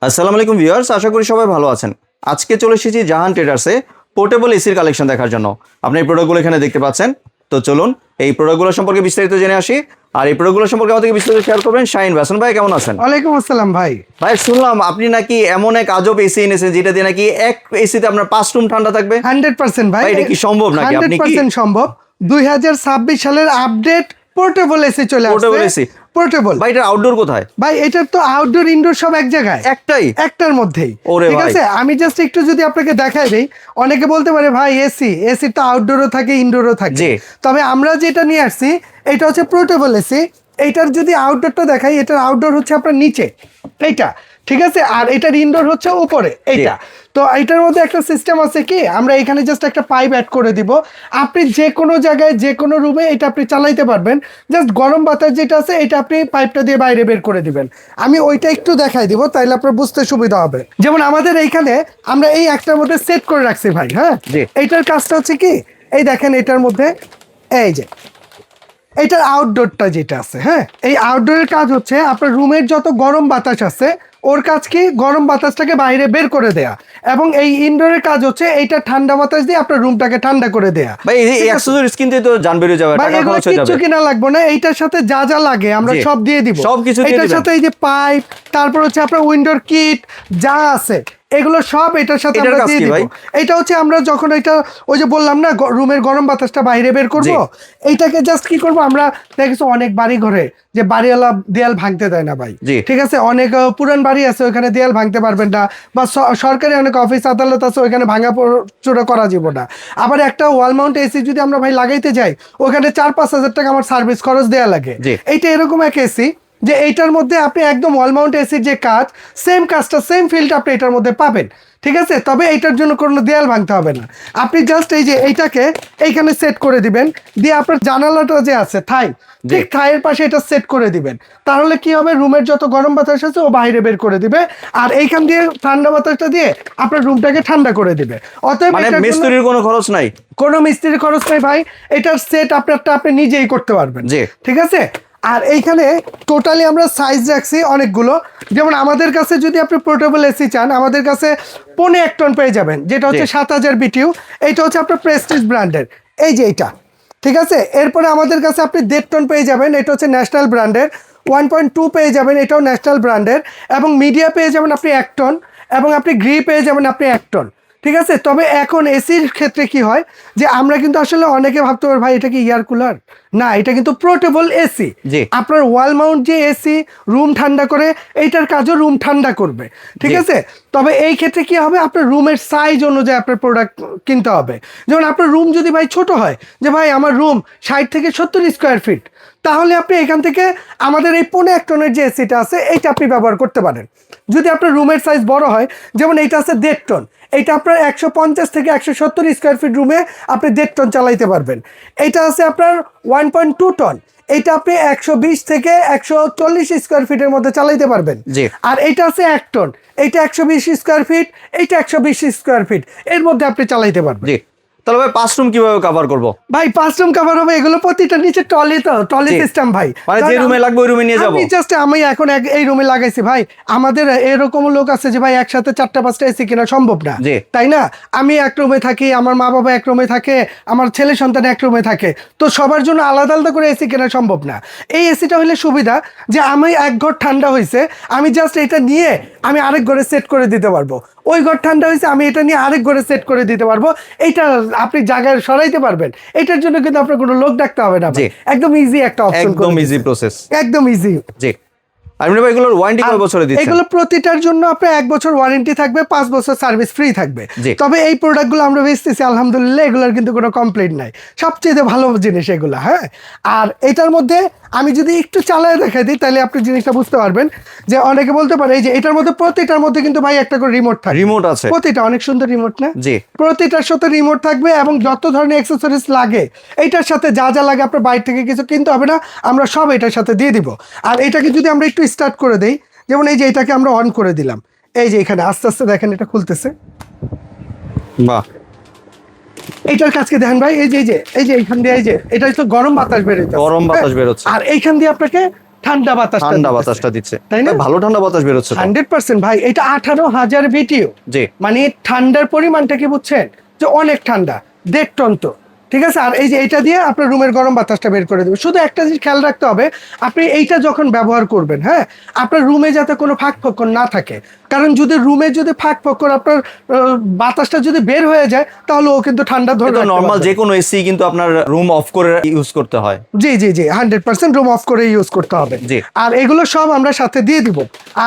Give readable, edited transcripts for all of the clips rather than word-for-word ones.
আসসালামু আলাইকুম ভিউয়ার্স, আশা করি সবাই ভালো আছেন। আজকে চলে এসেছি জাহান ট্রেডার্সে পোর্টেবল এসির কালেকশন দেখার জন্য। আপনি এই প্রোডাক্টগুলো এখানে দেখতে পাচ্ছেন। তো চলুন এই প্রোডাক্টগুলো সম্পর্কে বিস্তারিত জেনে আসি। আর এই প্রোডাক্টগুলো সম্পর্কে আমাদেরকে বিস্তারিত শেয়ার করবেন শাহিন ভাই। হাসান ভাই কেমন আছেন? ওয়ালাইকুম আসসালাম ভাই। ভাই শুনলাম আপনি নাকি এমন এক আজব এসি এনেছেন যেটা দিয়ে নাকি এক এসিতে আপনার 5 রুম ঠান্ডা থাকবে। 100% ভাই। এটা কি সম্ভব নাকি? আপনি কি 100% সম্ভব। 2026 সালের আপডেট পোর্টেবল এসি চলে আসছে। পোর্টেবল এসি পোর্টেবল ভাই, এটা আউটডোর কোথায়? ভাই এটার তো আউটডোর ইনডোর সব এক জায়গায়, একটার মধ্যেই। ওরে ঠিক ভাই। আছে, আমি জাস্ট একটু যদি আপনাকে দেখাই দেই, অনেকে বলতে পারে ভাই এসি তো আউটডোরও থাকে ইনডোরও থাকে। জি। তবে আমরা যেটা নিয়ে আসছি এটা হচ্ছে পোর্টেবল এসি। এইটার যদি আউটডোরটা দেখাই, এটার আউটডোর হচ্ছে আপনার নিচে এইটা, ঠিক আছে, আর এটার ইনডোর হচ্ছে উপরে এইটা। তো এটার মধ্যে একটা সিস্টেম আছে কি, আমরা এখানে জাস্ট একটা পাইপ অ্যাড করে দিব। আপনি যে কোনো জায়গায় যে কোনো রুমে এটা আপনি চালাইতে পারবেন। জাস্ট গরম বাতাস যেটা আছে এটা আপনি পাইপটা দিয়ে বাইরে বের করে দিবেন। আমি ওইটা একটু দেখাই দিব, তাইলে আপনার বুঝতে সুবিধা হবে। যেমন আমাদের এইখানে আমরা এই একটার মধ্যে সেট করে রাখছি ভাই। হ্যাঁ, এইটার কাজটা হচ্ছে কি, এই দেখেন এটার মধ্যে এই যে এটার আউটডোরটা যেটা আছে, হ্যাঁ, এই আউটডোরের কাজ হচ্ছে আপনার রুমের যত গরম বাতাস আছে ওর কাজ কি, গরম বাতাসটাকে বাইরে বের করে দেয়া। এবং এই ইনডোরের কাজ হচ্ছে এইটা ঠান্ডা বাতাস দিয়ে আপনার রুমটাকে ঠান্ডা করে দেয়া। ভাই এই অ্যাকসেসরিজ কিনতে তো জান বেরিয়ে যাবে, টাকা খরচ হয়ে যাবে। কিছু কিনা লাগবে না, এইটার সাথে যা যা লাগে আমরা সব দিয়ে দিব। সবকিছু দিয়ে এটার দিবেন। সাথে এই যে পাইপ, তারপর হচ্ছে আপনার উইন্ডোর কিট যা আছে এগুলো সব এটার সাথে এটার আমরা কাজ দিয়ে কি দিব। ভাই? এটা হচ্ছে আমরা যখন এটা ওই যে বললাম না রুমের গরম বাতাসটা বাইরে বের করব, এইটাকে জাস্ট কি করব, আমরা দেখেছি অনেক বাড়ি ঘরে যে বাড়িওয়ালা দেয়াল ভাঙতে দেয় না ভাই। ঠিক আছে, অনেক পুরান বাড়ি আছে ওখানে দেয়াল ভাঙতে পারবেন না, বা সরকারি অনেক অফিস আদালত আছে ওখানে ভাঙা চোরা করা যাব না। আবার একটা ওয়াল মাউন্ট এসি যদি আমরা ভাই লাগাইতে যাই, ওখানে 4-5 হাজার টাকা আমার সার্ভিস খরচ দেয়া লাগে। এইটা এরকম এক এসি যে এইটার মধ্যে আপনি একদম ওয়াল মাউন্ট এসির যে কাজ, সেম কাজটা সেম ফিলটা আপনি এটার মধ্যে পাবেন। ঠিক আছে, তবে এইটার জন্য কোনো দেয়াল ভাঙতে হবে না। আপনি জাস্ট এই যে এইটাকে এইখানে সেট করে দিবেন, দিয়ে আপনার জানালাটা যে আছে থাই, ঠিক থাইয়ের পাশে এটা সেট করে দিবেন। তাহলে কি হবে, রুমের যত গরম বাতাস আছে ও বাইরে বের করে দিবে, আর এইখান দিয়ে ঠান্ডা বাতাসটা দিয়ে আপনার রুমটাকে ঠান্ডা করে দিবে। অতএব মিস্ত্রির কোনো খরচ নাই, কোনো মিস্ত্রির খরচ নাই ভাই। এটার সেট আপনারটা আপনি নিজেই করতে পারবেন। ঠিক আছে, আর এইখানে টোটালি আমরা সাইজ রাখছি অনেকগুলো। যেমন আমাদের কাছে যদি আপনি পোর্টেবল এসি চান, আমাদের কাছে 1.5 টন পেয়ে যাবেন, যেটা হচ্ছে 7000 BTU। এইটা হচ্ছে আপনার প্রেস্টিজ ব্র্যান্ডের, এই যে এইটা। ঠিক আছে, এরপরে আমাদের কাছে আপনি 1.5 টন পেয়ে যাবেন, এটা হচ্ছে ন্যাশনাল ব্র্যান্ডের। 1.2 পেয়ে যাবেন, এটাও ন্যাশনাল ব্র্যান্ডের। এবং মিডিয়া পেয়ে যাবেন আপনি 1 টন, এবং আপনি গ্রি পেয়ে যাবেন আপনি 1 টন। ঠিক আছে, তবে এখন এসির ক্ষেত্রে কি হয় যে আমরা কিন্তু আসলে অনেকে ভাবতে পারে ভাই এটা কি এয়ার কুলার, না এটা কিন্তু পোর্টেবল এসি। আপনার ওয়াল মাউন্ট যে এসি রুম ঠান্ডা করে, এইটার কাজও রুম ঠান্ডা করবে। ঠিক আছে, তবে এই ক্ষেত্রে কি হবে, আপনার রুমের সাইজ অনুযায়ী আপনার প্রোডাক্ট কিনতে হবে। যেমন আপনার রুম যদি ভাই ছোট হয়, যে ভাই আমার রুম 60 থেকে 70 স্কোয়ার ফিট, তাহলে আপনি এখান থেকে আমাদের এই 1.5 টনের যে এসিটা আছে এইটা আপনি ব্যবহার করতে পারেন। যদি আপনার রুমের সাইজ বড় হয়, যেমন এইটা আছে 1.5 টন, এইটা আপনার 150 থেকে 170 স্কোয়ার ফিট রুমে আপনি 1.5 টন চালাইতে পারবেন। এইটা আছে আপনার 1.2 টন, এইটা আপনি 120 থেকে 140 স্কোয়ার ফিটের মধ্যে চালাইতে পারবেন। আর এইটা আছে 1 টন, এইটা 120 স্কোয়ার ফিট, এইটা 120 স্কোয়ার ফিট, এর মধ্যে আপনি চালাইতে পারবেন। তাহলে ভাই 5 রুম কিভাবে কভার করব? ভাই 5 রুম কভার হবে, এগুলো প্রতিটা নিচে টলি, তো টলি সিস্টেম ভাই, মানে যে রুমে লাগবে ওই রুমে নিয়ে যাব। আমি এখন এই রুমে লাগাইছি ভাই। আমাদের এরকম লোক আছে যে ভাই একসাথে 4টা-5টা এসি কেনা সম্ভব না, তাই না? আমি এক রুমে থাকি, আমার মা বাবা এক রুমে থাকে, আমার ছেলে সন্তান এক রুমে থাকে, তো সবার জন্য আলাদা আলাদা করে এসি কেনা সম্ভব না। এই এসিটা হলে সুবিধা যে আমি এক ঘর ঠান্ডা হয়েছে, আমি জাস্ট এটা নিয়ে আমি আরেক ঘরে সেট করে দিতে পারবো। ওই ঘর ঠান্ডা হয়েছে, আমি এটা নিয়ে আরেক ঘরে সেট করে দিতে পারবো। এইটা আপনি জায়গায় সরাইতে পারবেন। এটার জন্য কিন্তু আপনার কোনো লোক ডাকতে হবে না, একদম ইজি একটা অপশন, একদম ইজি প্রসেস, একদম ইজি। আর ভাই এগুলোর ওয়ারেন্টি কত বছরে দিচ্ছেন? এগুলো প্রতিটার জন্য আপনার 1 বছর ওয়ারেন্টি থাকবে, 5 বছর সার্ভিস ফ্রি থাকবে। তবে এই প্রোডাক্টগুলো আমরা বেচতেছি আলহামদুলিল্লাহ, এগুলোর কিন্তু কোনো কমপ্লেইন নাই, সবচেয়ে ভালো জিনিস এগুলো। হ্যাঁ, আর এটার মধ্যে আমি যদি একটু চালায় দেখাই দিই, তাহলে আপনি জিনিসটা বুঝতে পারবেন। যে অনেকে বলতে পারে এই যে এটার মধ্যে প্রতিটার মধ্যে কিন্তু ভাই একটা করে রিমোট থাকে, রিমোট আছে প্রতিটা, অনেক সুন্দর রিমোট না? প্রতিটার সাথে রিমোট থাকবে, এবং যত ধরনের অ্যাকসেসরিজ লাগে এইটার সাথে যা যা লাগে আপনার বাইরে থেকে কিছু কিনতে হবে না, আমরা সব এটার সাথে দিয়ে দিব। আর এটাকে যদি আমরা একটু স্টার্ট করে দেই, যেমন এই যে এটাকে আমরা অন করে দিলাম, এই যে এখানে আস্তে আস্তে দেখেন এটা খুলতেছে। বাহ, এইটার কাজকে দেখেন ভাই, এই যে এইখান দিয়ে এই যে এটা হচ্ছে গরম বাতাস বেরোচ্ছে, গরম বাতাস বেরোচ্ছে, আর এইখান দিয়ে আপনাকে ঠান্ডা বাতাসটা দিচ্ছে, তাই না? ভালো ঠান্ডা বাতাস বেরোচ্ছে 100% ভাই। এটা 18,000 BTU, জি, মানে ঠান্ডার পরিমাণটা কি বুঝছেন, যে অনেক ঠান্ডা, 1.5 টন তো, ঠিক আছে। আর এই যে এটা দিয়ে আপনার রুমের গরম বাতাসটা বের করে দেবে। শুধু একটা জিনিস খেয়াল রাখতে হবে, আপনি এইটা যখন ব্যবহার করবেন, হ্যাঁ, আপনার রুমে যাতে কোনো ফাঁক ফোকর না থাকে, কারণ যদি রুমে যদি ফাঁক ফোকর আপনার বাতাসটা যদি বের হয়ে যায়, তাহলে ও কিন্তু ঠান্ডা ধরে রাখতে নরমাল পারবে। যে কোনো এসি কিন্তু আপনার রুম অফ করে ইউজ করতে হয়। জি জি জি, 100% রুম অফ করে ইউজ করতে হবে। জি। আর এগুলো সব আমরা সাথে দিয়ে দিব।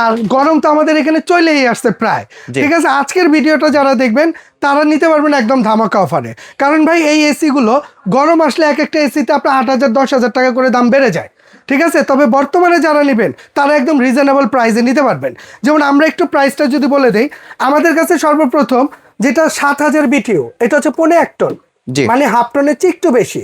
আর গরম তো আমাদের এখানে চলেই আসছে প্রায়, ঠিক আছে। আজকের ভিডিওটা যারা দেখবেন তারা নিতে পারবেন একদম ধামাকা অফারে, কারণ ভাই এই এসি গুলো গরম আসলে এক একটা এসিতে আপনার 8,000 10,000 টাকা করে দাম বেড়ে যায়, ঠিক আছে। তবে বর্তমানে যারা নেবেন তারা একদম রিজনেবল প্রাইসে নিতে পারবেন। যেমন আমরা একটু প্রাইসটা যদি বলে দেই, আমাদের কাছে সর্বপ্রথম যেটা 7,000 BTU, এটা হচ্ছে 1.5 টন, মানে হাফ টনের চেয়ে একটু বেশি।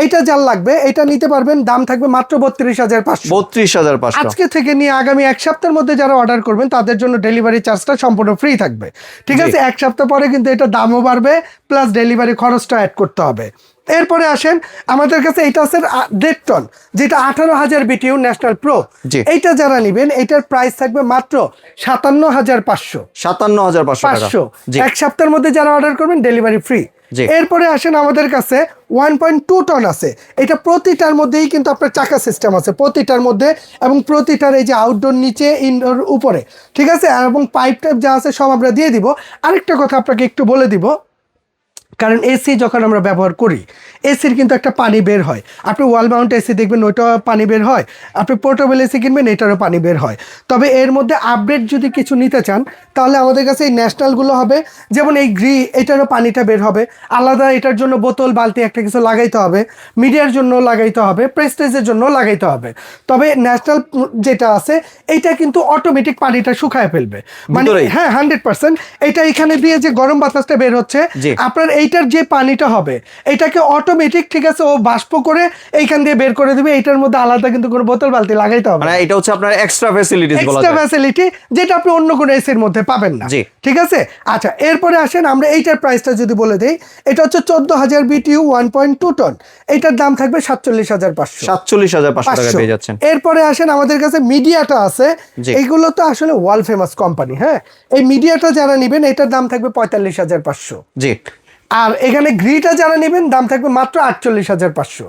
এটা যার লাগবে এটা নিতে পারবেন, দাম থাকবে মাত্র 32,500। 32,500 আজকে থেকে নিয়ে আগামী এক সপ্তাহের মধ্যে যারা অর্ডার করবেন তাদের জন্য ডেলিভারি চার্জটা সম্পূর্ণ ফ্রি থাকবে, ঠিক আছে। এক সপ্তাহ পরে কিন্তু এটা দামও বাড়বে, প্লাস ডেলিভারি খরচটা অ্যাড করতে হবে। এরপরে আসেন, আমাদের কাছে এটা আছে 1.5 টন, যেটা 18,000 BTU ন্যাশনাল প্রো। এইটা যারা নেবেন এটার প্রাইস থাকবে মাত্র 57,500। 57,500 এক সপ্তাহের মধ্যে যারা অর্ডার করবেন ডেলিভারি ফ্রি। এরপরে আসেন, আমাদের কাছে 1.2 টন আছে। এটা প্রতিটার মধ্যেই কিন্তু আপনার চাকা সিস্টেম আছে, প্রতিটার মধ্যে, এবং প্রতিটার এই যে আউটডোর নিচে, ইনডোর উপরে, ঠিক আছে। এবং পাইপ টাইপ যা আছে সব আমরা দিয়ে দিব। আরেকটা কথা আপনাকে একটু বলে দিব, কারণ এসি যখন আমরা ব্যবহার করি, এসির কিন্তু একটা পানি বের হয়। আপনি ওয়াল মাউন্ট এসি দেখবেন ওইটাও পানি বের হয়, আপনি পোর্টেবল এসি কিনবেন এটারও পানি বের হয়। তবে এর মধ্যে আপডেট যদি কিছু নিতে চান তাহলে আমাদের কাছে এই ন্যাশনালগুলো হবে, যেমন এই এটারও পানিটা বের হবে আলাদা, এটার জন্য বোতল বালতি একটা কিছু লাগাইতে হবে, মিডিয়ার জন্য লাগাইতে হবে, প্রেস্টেজের জন্য লাগাইতে হবে। তবে ন্যাশনাল যেটা আছে এইটা কিন্তু অটোমেটিক পানিটা শুকায় ফেলবে, মানে হ্যাঁ 100%। এটা এখানে দিয়ে যে গরম বাতাসটা বের হচ্ছে, আপনার এইটার যে পানিটা হবে এটাকে অটোমেটিক, ঠিক আছে, ও বাষ্প করে এইখান দিয়ে বের করে দিবে। এইটার মধ্যে আলাদা কিন্তু কোনো বোতল বালতি লাগাইতে হবে না। এটা হচ্ছে আপনার এক্সট্রা ফ্যাসিলিটি, যেটা আপনি অন্য কোনো এসির মধ্যে পাবেন না, ঠিক আছে। আচ্ছা, এরপরে আসেন আমরা এইটার প্রাইসটা যদি বলে দেই, এটা হচ্ছে 14,000 BTU 1.2 টন, এইটার দাম থাকবে 47,500 টাকা পেয়ে যাচ্ছেন। এরপরে আসেন, আমাদের কাছে মিডিয়াটা আছে। এইগুলো তো আসলে ওয়ার্ল্ড ফেমাস কোম্পানি, হ্যাঁ। এই মিডিয়াটা যারা নেবেন এটার দাম থাকবে 45,500। জি। আর এখানে গ্রিটা যারা নেবেন দাম থাকবে মাত্র 48,500।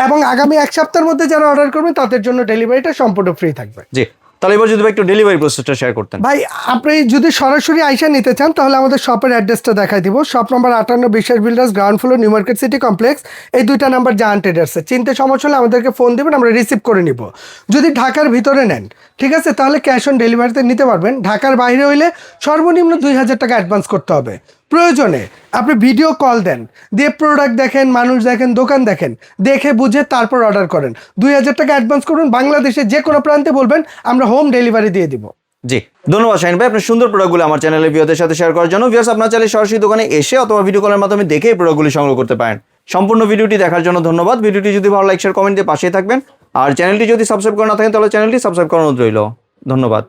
এবং আগামী এক সপ্তাহের মধ্যে যারা অর্ডার করবেন তাদের জন্য ডেলিভারিটা সম্পূর্ণ ফ্রি থাকবে। জি, তাহলে এবার যদি একটু ডেলিভারি প্রসেসটা শেয়ার করতেন। ভাই, আপনি যদি সরাসরি আইসা নিতে চান তাহলে আমাদের শপের অ্যাড্রেসটা দেখাই দিব। শপ নম্বর 58 বিশ্বাস builders, ground floor, new market city complex. এই দুইটা নাম্বার জায়ান্ট ট্রেডার্সে। চিনতে সমস্যা হলে আমাদেরকে ফোন দিবেন, আমরা রিসিভ করে নিব। যদি ঢাকার ভিতরে নেন, ঠিক আছে, তাহলে ক্যাশ অন ডেলিভারিতে নিতে পারবেন। ঢাকার বাইরে হইলে সর্বনিম্ন 2,000 টাকা অ্যাডভান্স করতে হবে। প্রয়োজনে আপনি ভিডিও কল দেন, দিয়ে প্রোডাক্ট দেখেন, মানুষ দেখেন, দোকান দেখেন, দেখে বুঝে তারপর অর্ডার করেন। 2,000 টাকা অ্যাডভান্স করুন, বাংলাদেশে যে কোনো প্রান্তে বলবেন, আমরা হোম ডেলিভারি দিয়ে দিব। জি, ধন্যবাদ শাহিন ভাই আপনার সুন্দর প্রোডাক্টগুলো আমার চ্যানেলের ভিউয়ারদের সাথে শেয়ার করার জন্য। ভিউয়ার্স, আপনার চাইলে সরাসরি দোকানে এসে অথবা ভিডিও কলের মাধ্যমে দেখে এই প্রোডাক্টগুলি সংগ্রহ করতে পারেন। সম্পূর্ণ ভিডিওটি দেখার জন্য ধন্যবাদ। ভিডিওটি যদি ভালো লাইক শেয়ার কমেন্ট দিয়ে পাশে থাকবেন, আর চ্যানেলটি যদি সাবস্ক্রাইব করা না থাকেন তাহলে চ্যানেলটি সাবস্ক্রাইব করার অনুরোধ রইল। ধন্যবাদ।